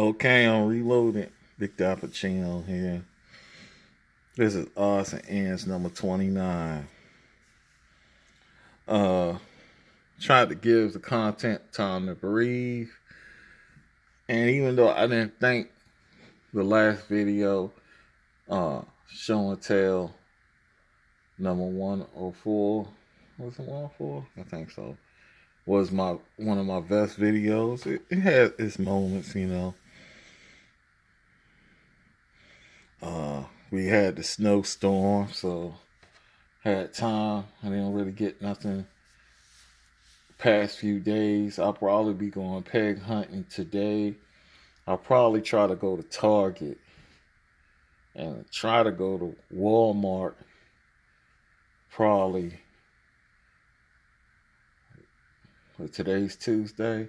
Okay, I'm reloading. Big Dappuccino here. This is odds and ends number 29. Uh, Tried to give the content time to breathe. And even though I didn't think the last video, show and tell number 104, was it 104? I think so. Was my one of my best videos. It had its moments. We had the snowstorm, so had time. I didn't really get nothing past few days. I'll probably be going peg hunting today. I'll probably try to go to Target and try to go to Walmart probably. But today's Tuesday.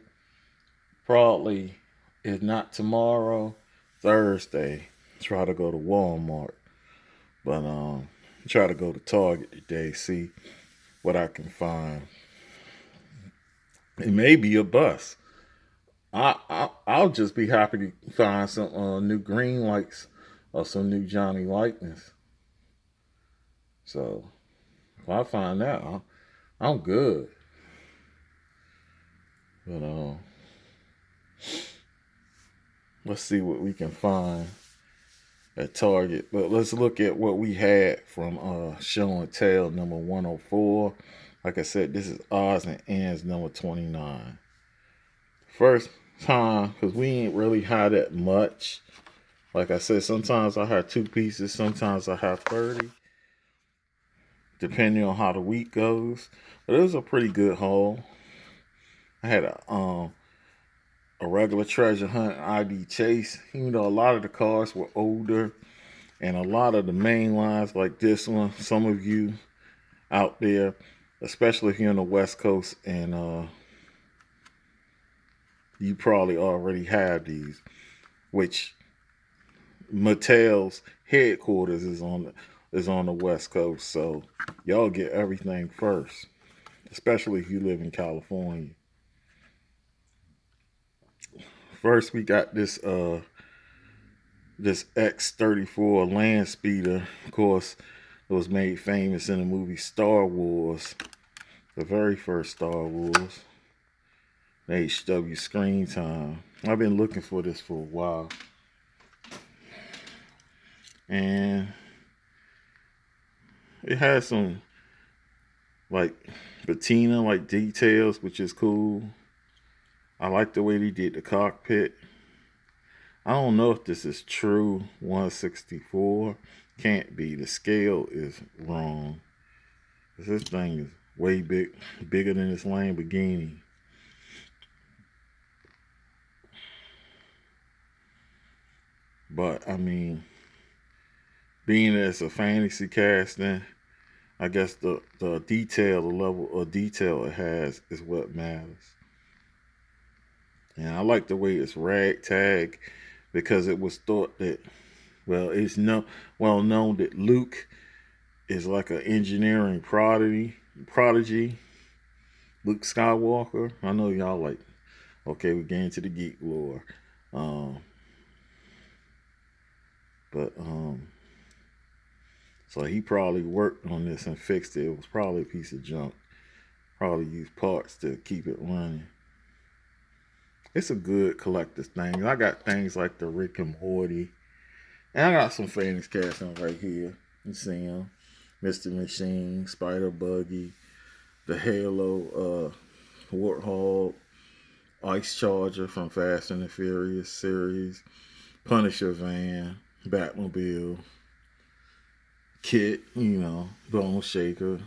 Probably, if not tomorrow, Thursday. Try to go to Walmart. But try to go to Target today, see what I can find. It may be a bus. I'll just be happy to find some new green lights or some new Johnny Lightness. So if I find that, I'm good. But let's see what we can find at Target. But let's look at what we had from show and tell number 104. Like I said, this is odds and ends number 29. First time, because we ain't really had that much. Like I said, sometimes I have 2 pieces, sometimes I have 30, depending on how the week goes. But it was a pretty good haul. I had a regular treasure hunt ID chase, even though a lot of the cars were older, and a lot of the main lines like this one, some of you out there, especially if you're on the West Coast, and you probably already have these, which Mattel's headquarters is on the West Coast, so y'all get everything first, especially if you live in California. First, we got this X34 land speeder. Of course, it was made famous in the movie Star Wars, the very first Star Wars. The HW screen time. I've been looking for this for a while. And it has some like patina like details, which is cool. I like the way they did the cockpit. I don't know if this is true 164. Can't be. The scale is wrong. This thing is way bigger than this Lamborghini. But I mean, being as a fantasy casting, I guess the detail, the level of detail it has is what matters. And I like the way it's ragtag, because it was thought that, well, it's well known that Luke is like an engineering prodigy. Luke Skywalker. I know y'all like, okay, we're getting to the geek lore. Um, but so he probably worked on this and fixed it. It was probably a piece of junk. Probably used parts to keep it running. It's a good collector's thing. I got things like the Rick and Morty. And I got some famous castings right here. You see them. Mr. Machine, Spider Buggy, the Halo Warthog, Ice Charger from Fast and the Furious series, Punisher Van, Batmobile, Kit, Bone Shaker,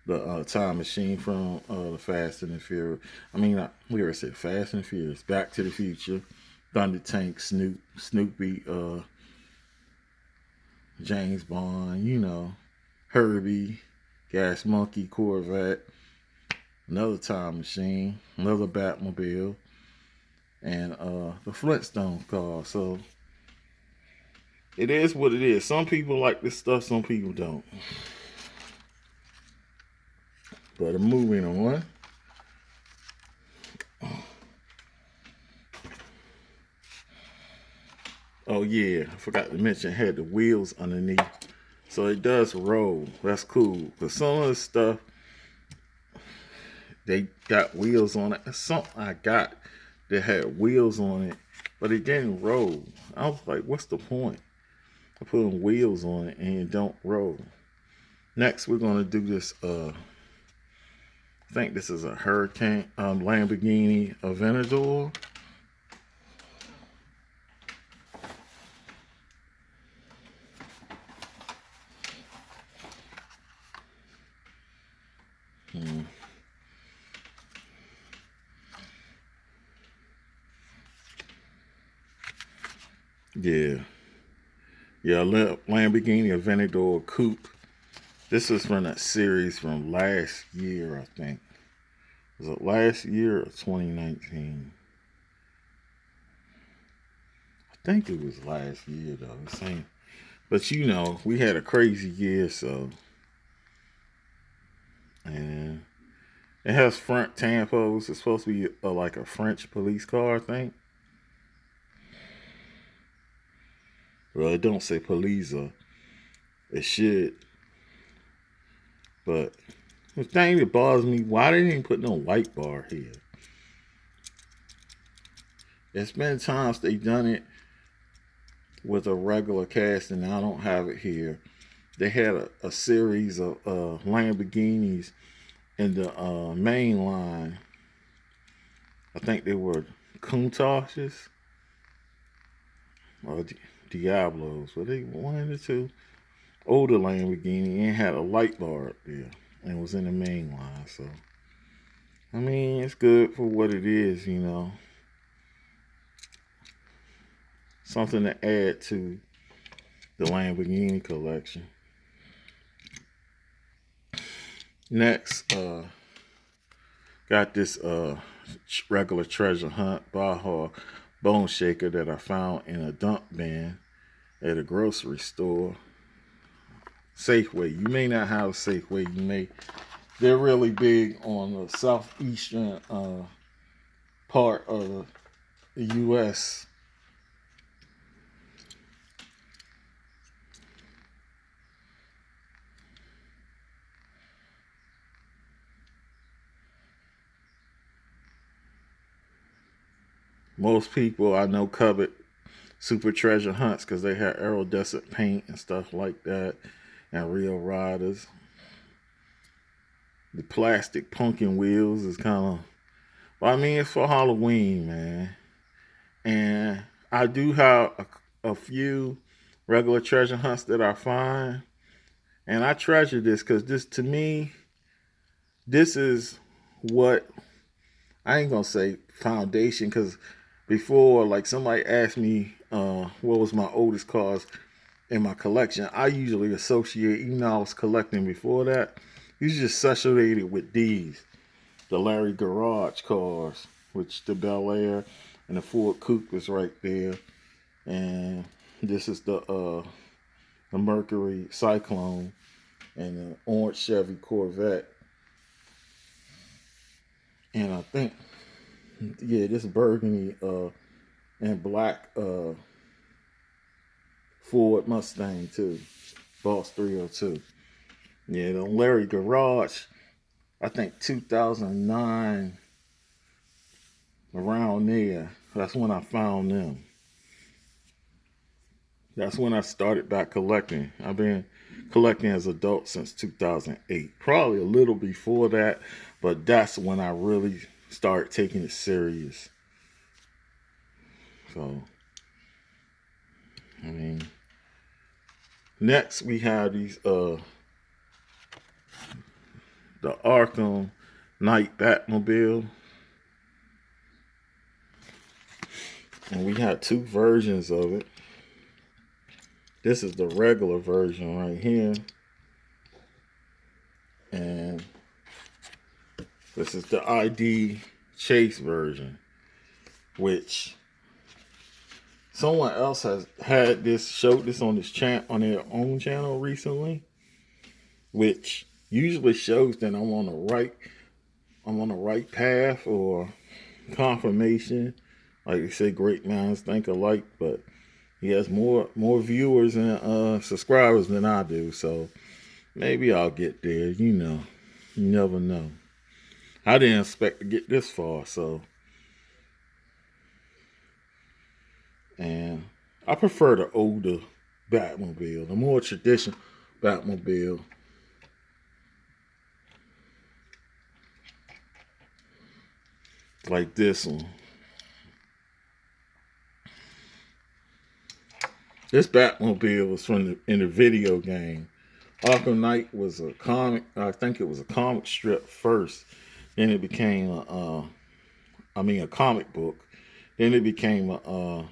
the Time Machine from the Fast and the Furious. I mean, we already said Fast and the Furious, Back to the Future, Thunder Tank, Snoopy, James Bond, Herbie, Gas Monkey, Corvette, another Time Machine, another Batmobile, and the Flintstone car. So it is what it is. Some people like this stuff, some people don't. But I'm moving on. Oh yeah, I forgot to mention it had the wheels underneath. So it does roll. That's cool. But some of the stuff, they got wheels on it. Something I got that had wheels on it, but it didn't roll. I was like, what's the point of putting wheels on it and it don't roll? Next, we're gonna do this. I think this is a Hurricane Lamborghini Aventador. Yeah, yeah, Lamborghini Aventador Coupe. This is from that series from last year, I think. Was it last year or 2019? I think it was last year though. Same. But you know, we had a crazy year, so and it has front tampos. It's supposed to be like a French police car, I think. Well, it don't say police. It should. But the thing that bothers me, why they didn't put no white bar here? It's been times they done it with a regular casting. I don't have it here. They had a series of Lamborghinis in the main line. I think they were Countaches or Diablos. Were they one of the two? Older Lamborghini and had a light bar up there and was in the main line. So, I mean, it's good for what it is, you know. Something to add to the Lamborghini collection. Next, got this regular treasure hunt Baja bone shaker that I found in a dump bin at a grocery store. Safeway. You may not have Safeway. They're really big on the southeastern part of the U.S. Most people I know covered super treasure hunts because they had iridescent paint and stuff like that, and real riders. The plastic pumpkin wheels is kind of, well, I mean, it's for Halloween, man. And I do have a few regular treasure hunts that I find, and I treasure this because this, to me, this is what, I ain't gonna say foundation because before, like somebody asked me what was my oldest cars in my collection, I usually associate, even though I was collecting before that, usually associated with these, the Larry Garage cars, which the Bel Air and the Ford Coupe is right there, and this is the Mercury Cyclone and the orange Chevy Corvette, and I think, yeah, this burgundy and black Ford Mustang too, Boss 302. Yeah, the Larry Garage, I think 2009, around there. That's when I found them. That's when I started back collecting. I've been collecting as an adult since 2008. Probably a little before that, but that's when I really started taking it serious. So, I mean, next we have these the Arkham Knight Batmobile. And we had two versions of it. This is the regular version right here. And this is the ID Chase version, which someone else has had this, showed this on this on their own channel recently, which usually shows that I'm on the right path or confirmation. Like they say, great minds think alike, but He has more viewers and subscribers than I do, so maybe I'll get there. You know, you never know. I didn't expect to get this far, so. And I prefer the older Batmobile, the more traditional Batmobile. Like this one. This Batmobile was from in the video game. Arkham Knight was a comic. I think it was a comic strip first. Then it became a comic book. Then it became well,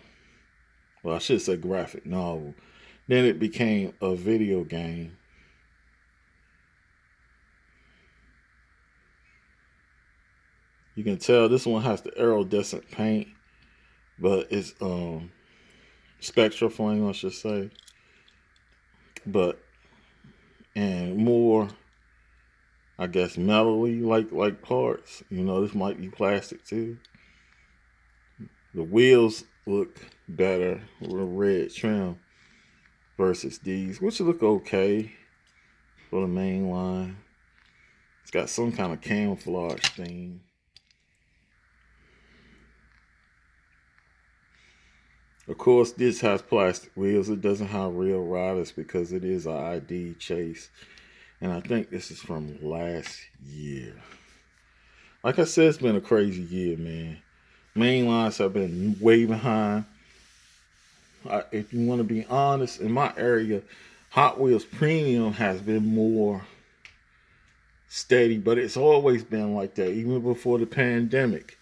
I should say graphic novel. Then it became a video game. You can tell this one has the iridescent paint, but it's spectral flame, I should say. But and more, I guess, metally like parts. You know, this might be plastic too. The wheels look better with a red trim versus these, which look okay for the main line. It's got some kind of camouflage theme. Of course, this has plastic wheels. It doesn't have real riders because it is an ID chase. And I think this is from last year. Like I said, it's been a crazy year, man. Main lines have been way behind. If you want to be honest, in my area, Hot Wheels Premium has been more steady, but it's always been like that. Even before the pandemic,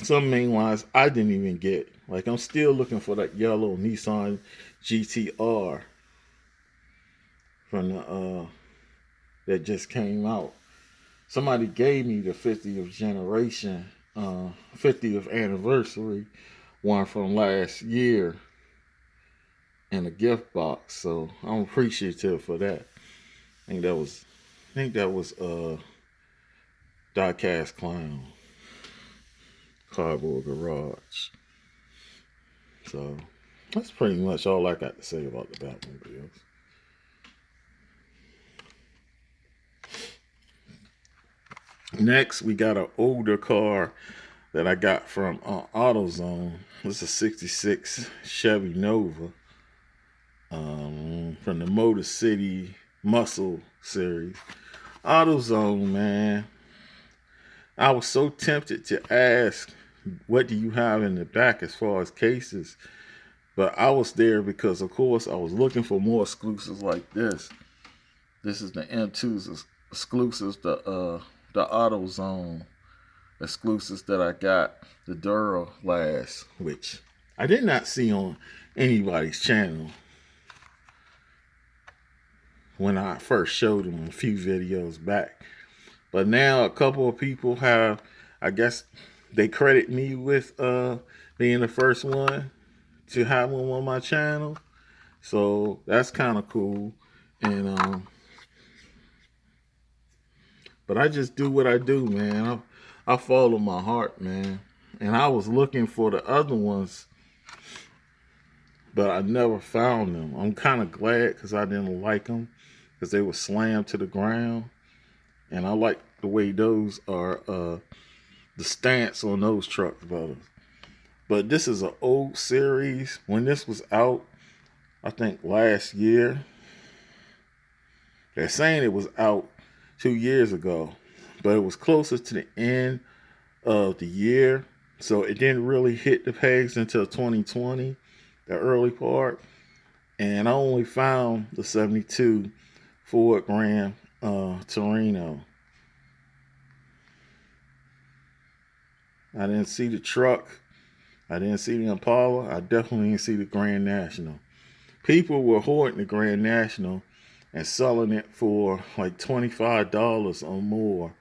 some main lines I didn't even get. Like, I'm still looking for that yellow Nissan GTR from the that just came out. Somebody gave me the 50th generation, 50th anniversary one from last year in a gift box, so I'm appreciative for that. I think that was Diecast Clown Cardboard Garage. So that's pretty much all I got to say about the Batmobiles. Next, we got an older car that I got from AutoZone. It's a '66 Chevy Nova from the Motor City Muscle series. AutoZone, man. I was so tempted to ask, what do you have in the back as far as cases? But I was there because, of course, I was looking for more exclusives like this. This is the M2's exclusives, the AutoZone exclusives that I got, the Dura Glass, which I did not see on anybody's channel when I first showed them a few videos back. But now a couple of people have, I guess they credit me with being the first one to have one on my channel. So that's kind of cool. And but I just do what I do, man. I follow my heart, man. And I was looking for the other ones, but I never found them. I'm kind of glad because I didn't like them because they were slammed to the ground. And I like the way those are, the stance on those trucks better. But this is an old series. When this was out, I think last year, they're saying it was out 2 years ago, but it was closer to the end of the year. So it didn't really hit the pegs until 2020, the early part. And I only found the 72 Ford Grand Torino. I didn't see the truck. I didn't see the Impala. I definitely didn't see the Grand National. People were hoarding the Grand National and selling it for like $25 or more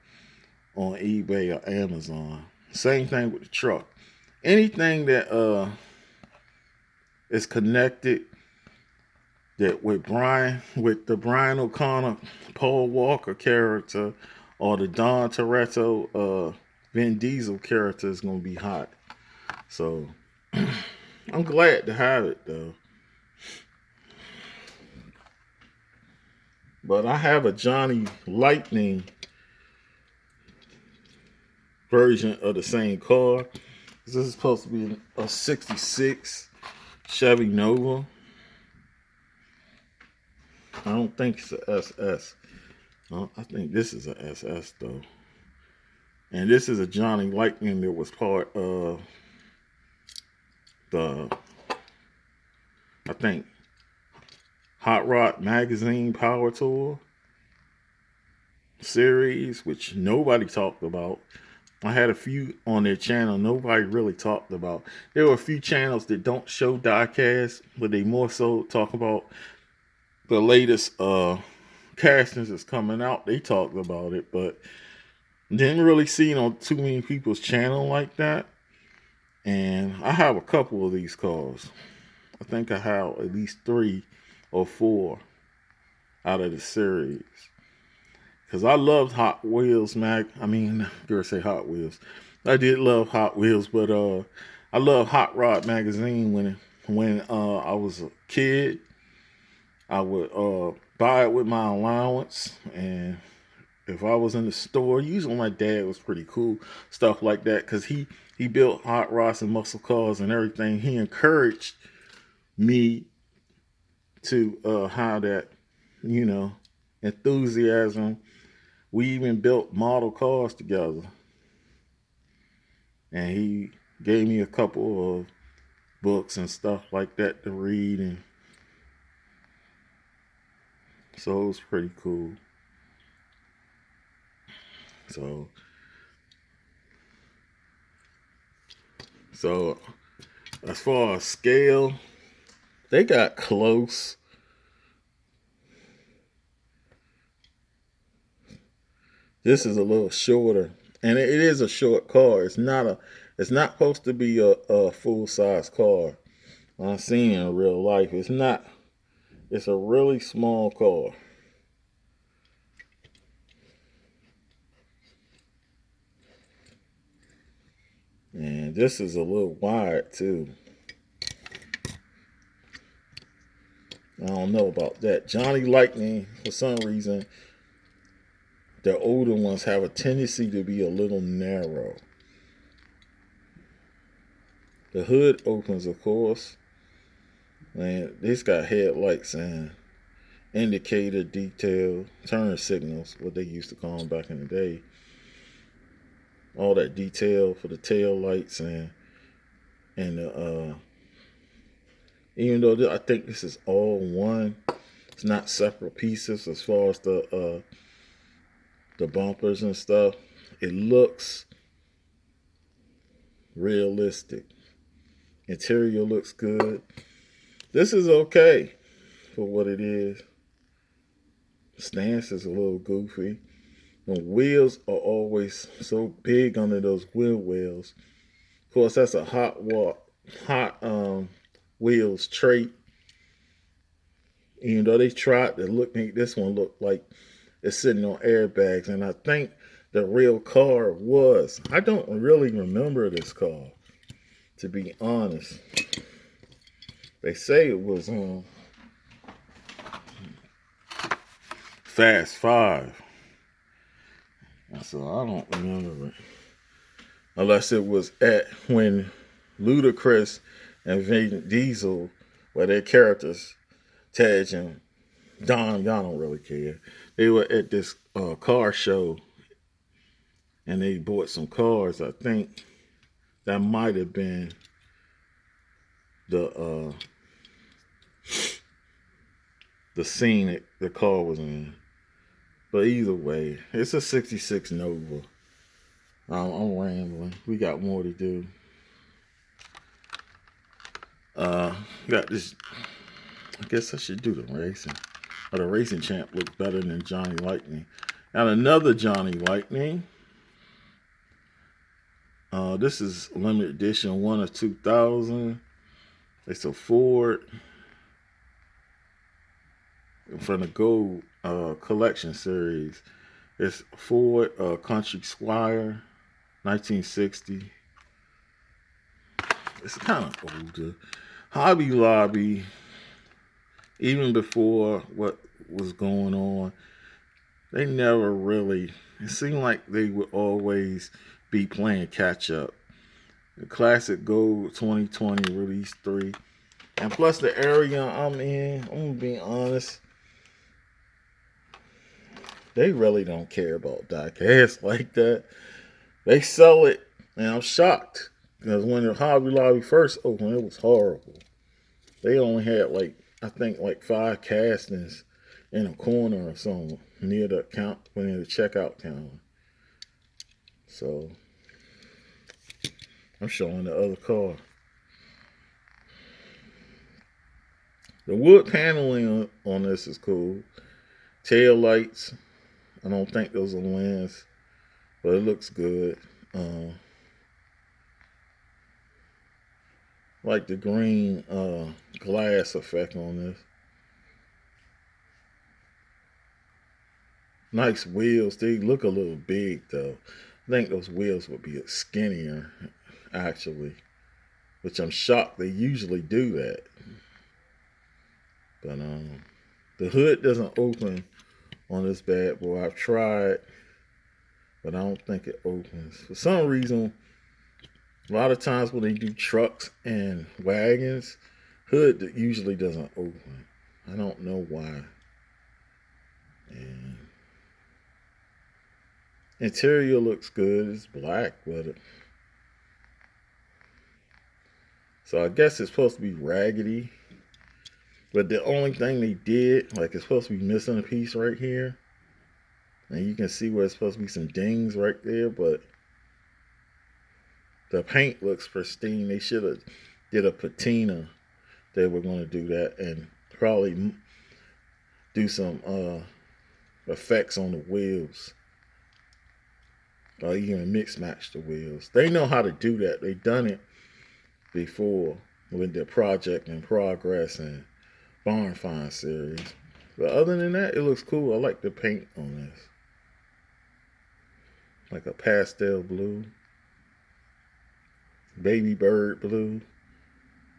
on eBay or Amazon. Same thing with the truck. Anything that is connected that with the Brian O'Connor, Paul Walker character, or the Don Toretto, Vin Diesel character is gonna be hot. So I'm glad to have it though. But I have a Johnny Lightning version of the same car. This is supposed to be a 66 Chevy Nova. I don't think it's a SS. I think this is a SS though. And this is a Johnny Lightning that was part of the, I think, Hot Rod Magazine Power Tour series, which nobody talked about. I had a few on their channel nobody really talked about. There were a few channels that don't show diecast, but they more so talk about the latest castings that's coming out. They talked about it, but didn't really see it on too many people's channel like that. And I have a couple of these cars. I think I have at least 3 or 4 out of the series. Because I loved Hot Wheels girl say Hot Wheels. I did love Hot Wheels, but I love Hot Rod Magazine when I was a kid. I would buy it with my allowance, and if I was in the store, usually my dad was pretty cool, stuff like that, because he built hot rods and muscle cars and everything. He encouraged me to have that, enthusiasm. We even built model cars together. And he gave me a couple of books and stuff like that to read. And so it was pretty cool. So as far as scale, they got close. This is a little shorter, and it is a short car. It's not supposed to be a full size car. I've seen it in real life. It's not. It's a really small car. And this is a little wide too. I don't know about that. Johnny Lightning, for some reason, the older ones have a tendency to be a little narrow. The hood opens, of course. And this got headlights and indicator detail, turn signals, what they used to call them back in the day. All that detail for the tail lights and even though I think this is all one, it's not separate pieces as far as the bumpers and stuff. It looks realistic. Interior looks good. This is okay for what it is. Stance is a little goofy. The wheels are always so big under those wheel wells. Of course, that's a hot wheels trait. Even though they tried to make this one look like it's sitting on airbags, and I think the real car was. I don't really remember this car, to be honest. They say it was Fast 5. So I don't remember it. Unless it was at when Ludacris and Vin Diesel were their characters, Tej and Don, y'all don't really care. They were at this car show and they bought some cars. I think that might have been the scene that the car was in. But either way, it's a 66 Nova. I'm rambling. We got more to do. Got this. I guess I should do the racing. Or the racing champ looks better than Johnny Lightning. And another Johnny Lightning. This is limited edition 1 of 2000. It's a Ford from the Gold Collection Series. It's Ford Country Squire, 1960. it's kind of older. Hobby Lobby, even before what was going on, they never really, it seemed like they would always be playing catch up. The Classic Gold 2020 Release 3. And plus the area I'm in, I'm going to be honest, they really don't care about diecast like that. They sell it, and I'm shocked. Because when the Hobby Lobby first opened, it was horrible. They only had I think 5 castings in a corner or something near the checkout counter. So I'm showing the other car. The wood paneling on this is cool. Tail lights. I don't think those are lens, but it looks good. Like the green glass effect on this. Nice wheels. They look a little big though. I think those wheels would be skinnier actually, which I'm shocked they usually do that. But the hood doesn't open on this bad boy. I've tried, but I don't think it opens. For some reason, a lot of times when they do trucks and wagons, hood usually doesn't open. I don't know why. And interior looks good. It's black with it. So I guess it's supposed to be raggedy. But the only thing they did, it's supposed to be missing a piece right here. And you can see where it's supposed to be some dings right there, but the paint looks pristine. They should have did a patina. They were going to do that and probably do some effects on the wheels. Or even mix match the wheels. They know how to do that. They've done it before with their Project in Progress and Barn Find series. But other than that, it looks cool. I like the paint on this. Like a pastel blue, baby bird blue,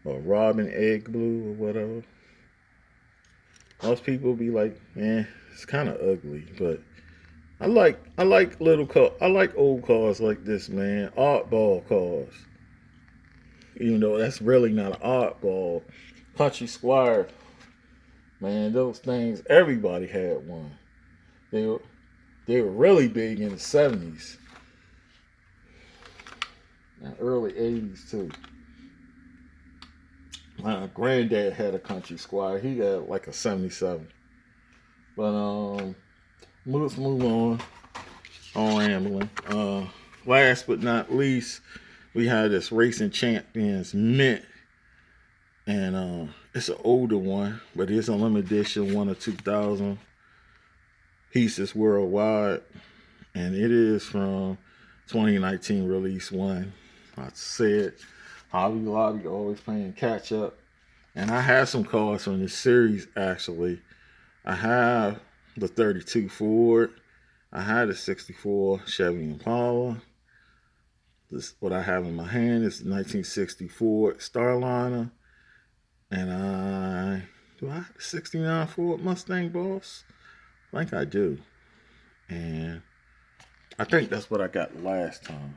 or robin egg blue, or whatever. Most people be like, it's kind of ugly, but I like little cars. I like old cars like this, man. Oddball cars. Even though that's really not an oddball. Country Squire, man, those things, everybody had one. They were really big in the 70s. And early 80s too. My granddad had a Country Squire. He had like a 77. But let's move on. On rambling. Last but not least, we had this Racing Champions Mint. And it's an older one, but it's a limited edition, 1 of 2,000 pieces worldwide. And it is from 2019 release 1. I said, Hobby Lobby always playing catch up. And I have some cars from this series actually. I have the 32 Ford. I had a 64 Chevy Impala. This what I have in my hand is the 1964 Starliner. And do I have a 69 Ford Mustang Boss? I think I do. And I think that's what I got last time.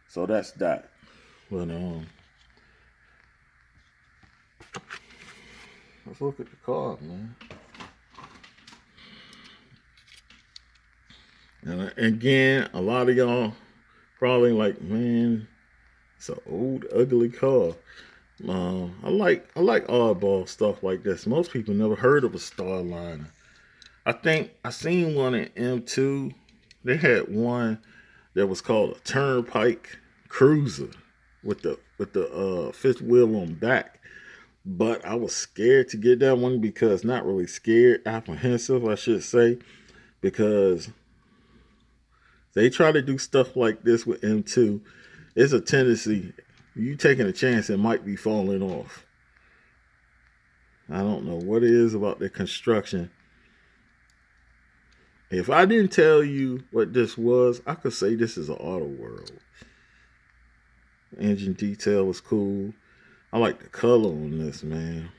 So that's that. But let's look at the car, man. And again, a lot of y'all probably like, man, it's an old, ugly car. I like oddball stuff like this. Most people never heard of a Starliner. I think I seen one in M2. They had one that was called a Turnpike Cruiser with the fifth wheel on back. But I was scared to get that one because, not really scared, apprehensive, I should say, because they try to do stuff like this with M2. It's a tendency, you taking a chance, it might be falling off. I don't know what it is about the construction. If I didn't tell you what this was, I could say this is an Auto World. Engine detail was cool. I like the color on this, man.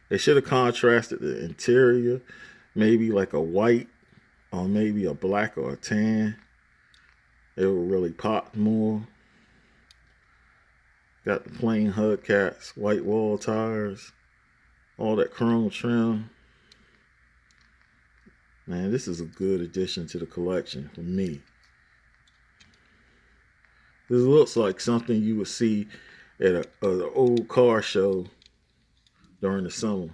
They should have contrasted the interior, maybe like a white or maybe a black or a tan. It would really pop more. Got the plain hubcaps, white wall tires, all that chrome trim. Man, this is a good addition to the collection for me. This looks like something you would see at an old car show during the summer.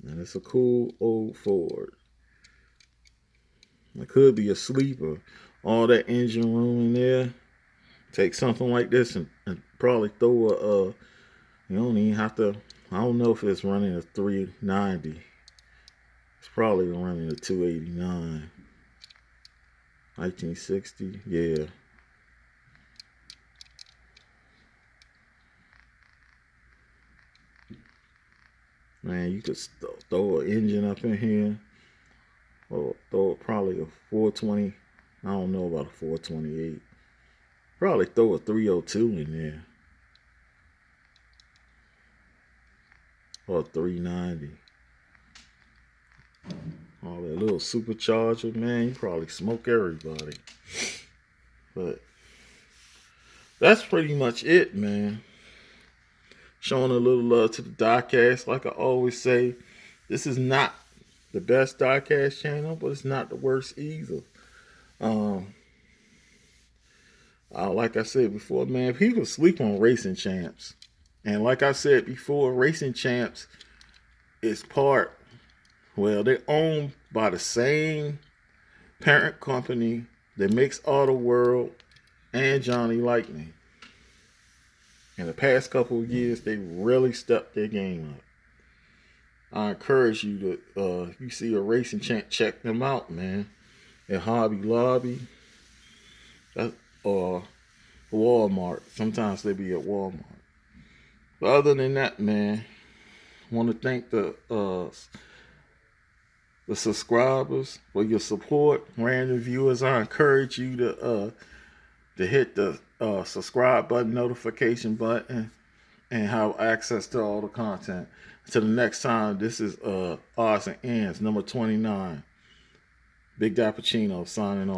And it's a cool old Ford. It could be a sleeper. All that engine room in there. Take something like this and probably throw a, you don't even have to, I don't know if it's running a 390. It's probably running a 289. 1960, yeah. Man, you could throw an engine up in here. Or throw probably a 420. I don't know about a 428. Probably throw a 302 in there. Or a 390. All that little supercharger, man, you probably smoke everybody. But that's pretty much it, man. Showing a little love to the Diecast. Like I always say, this is not the best Diecast channel, but it's not the worst either. Like I said before, man, people sleep on Racing Champs. And like I said before, Racing Champs is they're owned by the same parent company that makes Auto World and Johnny Lightning. In the past couple of years, they really stepped their game up. I encourage you to, if you see a Racing Champ, check them out, man. At Hobby Lobby or Walmart. Sometimes they be at Walmart. But other than that, man, I want to thank the subscribers for your support. Random viewers, I encourage you to hit the subscribe button, notification button, and have access to all the content. Until the next time, this is Odds and Ends, number 29. Big Dappuccino signing off.